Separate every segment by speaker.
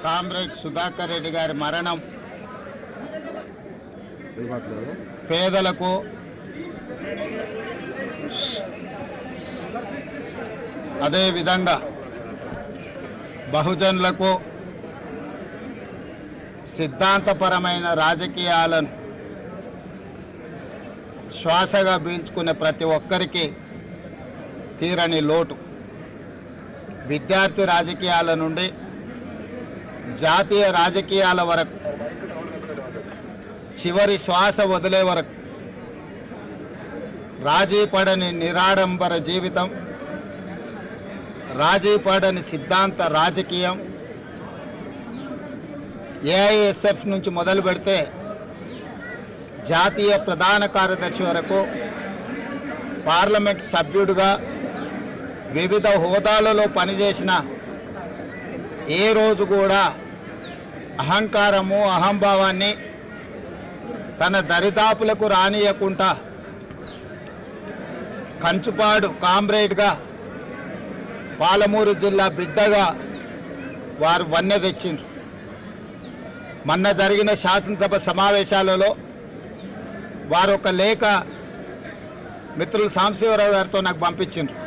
Speaker 1: Comrade Sudhakar Reddy గారి మరణం పేదలకు అదే విధంగా బహుజనులకు సిద్ధాంతపరమైన రాజకీయాలను శ్వాసగా పీల్చుకునే ప్రతి ఒక్కరికి తీరని లోటు. విద్యార్థి రాజకీయాల నుండి జాతీయ రాజకీయాల వరకు చివరి శ్వాస వదిలే వరకు రాజీ పడని నిరాడంబర జీవితం, రాజీ పడని సిద్ధాంత రాజకీయం, ఏఐఎస్ఎఫ్ నుంచి మొదలు పెడితే జాతీయ ప్రధాన కార్యదర్శి వరకు పార్లమెంట్ సభ్యుడిగా వివిధ హోదాలలో పనిచేసిన ఏ రోజు కూడా అహంకారము అహంభావాన్ని తన దరిదాపులకు రానియకుండా కంచుపాడు కామ్రేడ్గా పాలమూరు జిల్లా బిడ్డగా వారు వన్నె తెచ్చిండ్రు. మొన్న జరిగిన శాసనసభ సమావేశాలలో వారు ఒక లేఖ మిత్రులు సాంబశివరావు గారితో నాకు పంపించిండ్రు.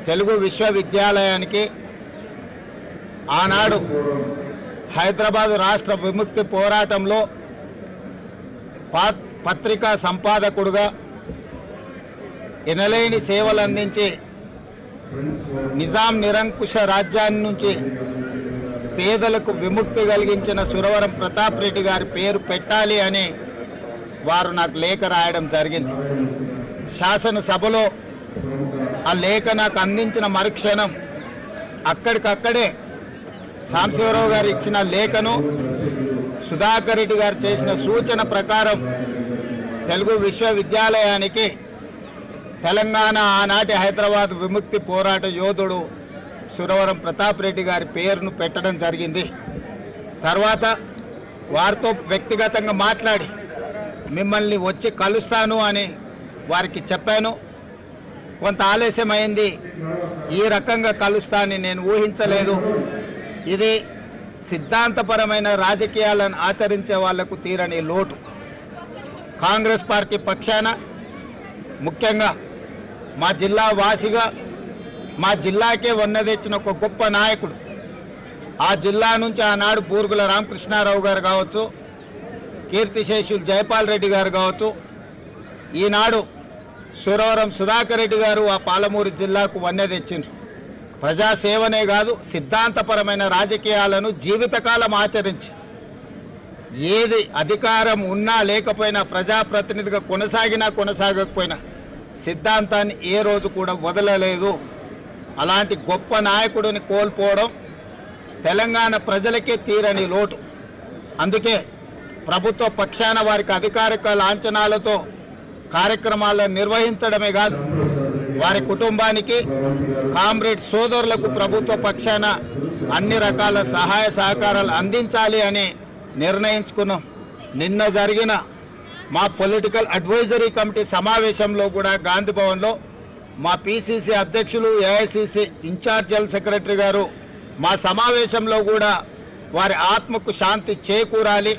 Speaker 1: తెలుగు విశ్వవిద్యాలయానికి ఆనాడు హైదరాబాద్ రాష్ట్ర విముక్తి పోరాటంలో పత్రికా సంపాదకుడుగా ఎనలేని సేవలు అందించి నిజాం నిరంకుశ రాజ్యాన్ని నుంచి పేదలకు విముక్తి కలిగించిన సురవరం ప్రతాప్ రెడ్డి గారి పేరు పెట్టాలి అని వారు నాకు లేఖ రాయడం జరిగింది. శాసనసభలో ఆ లేఖ నాకు అందించిన మరుక్షణం అక్కడికక్కడే సాంబశివరావు గారు ఇచ్చిన లేఖను సుధాకర్ రెడ్డి గారు చేసిన సూచన ప్రకారం తెలుగు విశ్వవిద్యాలయానికి తెలంగాణ ఆనాటి హైదరాబాద్ విముక్తి పోరాట యోధుడు సురవరం ప్రతాప్ రెడ్డి గారి పేరును పెట్టడం జరిగింది. తర్వాత వారితో వ్యక్తిగతంగా మాట్లాడి మిమ్మల్ని వచ్చి కలుస్తాను అని వారికి చెప్పాను. కొంత ఆలస్యమైంది. ఈ రకంగా కలుస్తానని నేను ఊహించలేదు. ఇది సిద్ధాంతపరమైన రాజకీయాలను ఆచరించే వాళ్లకు తీరని లోటు. కాంగ్రెస్ పార్టీ పక్షాన ముఖ్యంగా మా జిల్లా వాసిగా మా జిల్లాకే వన్నె తెచ్చిన ఒక గొప్ప నాయకుడు, ఆ జిల్లా నుంచి ఆనాడు బూరుగుల రామకృష్ణారావు గారు కావచ్చు, కీర్తిశేషులు జయపాల్ రెడ్డి గారు కావచ్చు, ఈనాడు సురవరం సుధాకర్ రెడ్డి గారు ఆ పాలమూరు జిల్లాకు వన్నె తెచ్చిండ్రు. ప్రజాసేవనే కాదు, సిద్ధాంతపరమైన రాజకీయాలను జీవితకాలం ఆచరించి ఏది అధికారం ఉన్నా లేకపోయినా ప్రజాప్రతినిధిగా కొనసాగినా కొనసాగకపోయినా సిద్ధాంతాన్ని ఏ రోజు కూడా వదలలేదు. అలాంటి గొప్ప నాయకుడిని కోల్పోవడం తెలంగాణ ప్రజలకే తీరని లోటు. అందుకే ప్రభుత్వ పక్షాన వారికి అధికారిక లాంఛనాలతో కార్యక్రమాలను నిర్వహించడమే కాదు, వారి కుటుంబానికి కామ్రేడ్ సోదరులకు ప్రభుత్వ పక్షాన అన్ని రకాల సహాయ సహకారాలు అందించాలి అని నిర్ణయించుకున్నాం. నిన్న జరిగిన మా పొలిటికల్ అడ్వైజరీ కమిటీ సమావేశంలో కూడా గాంధీ భవన్లో మా పిసిసి అధ్యక్షులు, ఏఐసిసి ఇన్ఛార్జ్ జనరల్ సెక్రటరీ గారు మా సమావేశంలో కూడా వారి ఆత్మకు శాంతి చేకూరాలి,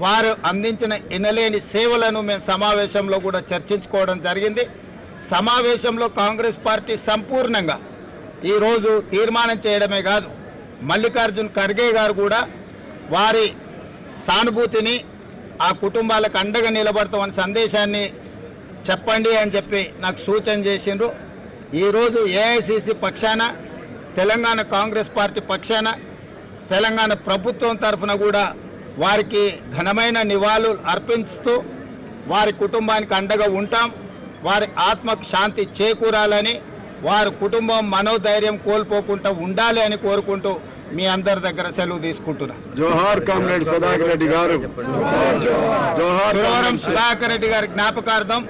Speaker 1: వారు అందించిన ఎనలేని సేవలను మేము సమావేశంలో కూడా చర్చించుకోవడం జరిగింది. సమావేశంలో కాంగ్రెస్ పార్టీ సంపూర్ణంగా ఈరోజు తీర్మానం చేయడమే కాదు, మల్లికార్జున్ ఖర్గే గారు కూడా వారి సానుభూతిని ఆ కుటుంబాలకు అండగా నిలబడతామని సందేశాన్ని చెప్పండి అని చెప్పి నాకు సూచన చేసిండ్రు. ఈరోజు ఏఐసిసి పక్షాన, తెలంగాణ కాంగ్రెస్ పార్టీ పక్షాన, తెలంగాణ ప్రభుత్వం తరఫున కూడా వారికి ఘనమైన నివాళులు అర్పిస్తూ వారి కుటుంబానికి అండగా ఉంటాం. వారి ఆత్మకు శాంతి చేకూరాలని, వారి కుటుంబం మనోధైర్యం కోల్పోకుండా ఉండాలి అని కోరుకుంటూ మీ అందరి దగ్గర సెలవు తీసుకుంటున్నా.
Speaker 2: జోహార్ కామ్రేడ్ సుధాకర్ రెడ్డి గారు.
Speaker 1: సురవరం సుధాకర్ రెడ్డి గారి జ్ఞాపకార్థం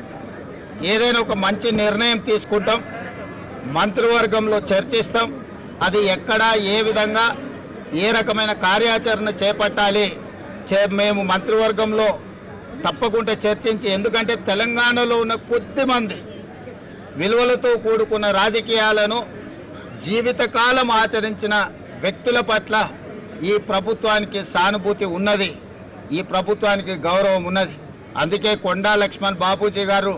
Speaker 1: ఏదైనా ఒక మంచి నిర్ణయం తీసుకుంటాం, మంత్రివర్గంలో చర్చిస్తాం. అది ఎక్కడ, ఏ విధంగా, ఏ రకమైన కార్యాచరణ చేపట్టాలి మేము మంత్రివర్గంలో తప్పకుండా చర్చించి, ఎందుకంటే తెలంగాణలో ఉన్న కొద్దిమంది విలువలతో కూడుకున్న రాజకీయాలను జీవితకాలం ఆచరించిన వ్యక్తుల పట్ల ఈ ప్రభుత్వానికి సానుభూతి ఉన్నది, ఈ ప్రభుత్వానికి గౌరవం ఉన్నది. అందుకే కొండా లక్ష్మణ్ బాపూజీ గారు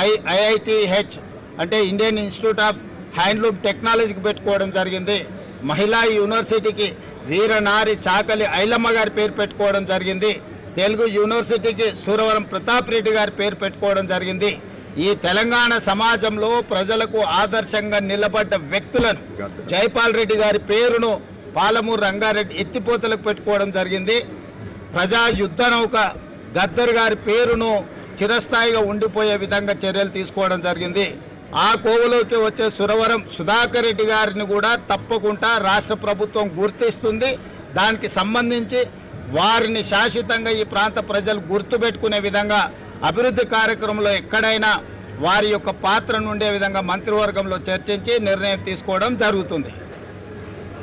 Speaker 1: IITH అంటే ఇండియన్ ఇన్స్టిట్యూట్ ఆఫ్ హ్యాండ్లూమ్ టెక్నాలజీకి పెట్టుకోవడం జరిగింది. మహిళా యూనివర్సిటీకి వీరనారి చాకలి ఐలమ్మ గారి పేరు పెట్టుకోవడం జరిగింది. తెలుగు యూనివర్సిటీకి సూరవరం ప్రతాప్ రెడ్డి గారి పేరు పెట్టుకోవడం జరిగింది. ఈ తెలంగాణ సమాజంలో ప్రజలకు ఆదర్శంగా నిలబడ్డ వ్యక్తులను జైపాల్ రెడ్డి గారి పేరును పాలమూరు రంగారెడ్డి ఎత్తిపోతలకు పెట్టుకోవడం జరిగింది. ప్రజా యుద్ధ నౌక గద్దర్ గారి పేరును చిరస్థాయిగా ఉండిపోయే విధంగా చర్యలు తీసుకోవడం జరిగింది. ఆ కోవలోకి వచ్చే సురవరం సుధాకర్ రెడ్డి గారిని కూడా తప్పకుండా రాష్ట్ర ప్రభుత్వం గుర్తిస్తుంది. దానికి సంబంధించి వారిని శాశ్వతంగా ఈ ప్రాంత ప్రజలు గుర్తుపెట్టుకునే విధంగా అభివృద్ధి కార్యక్రమంలో ఎక్కడైనా వారి యొక్క పాత్రను ఉండే విధంగా మంత్రివర్గంలో చర్చించి నిర్ణయం తీసుకోవడం జరుగుతుంది.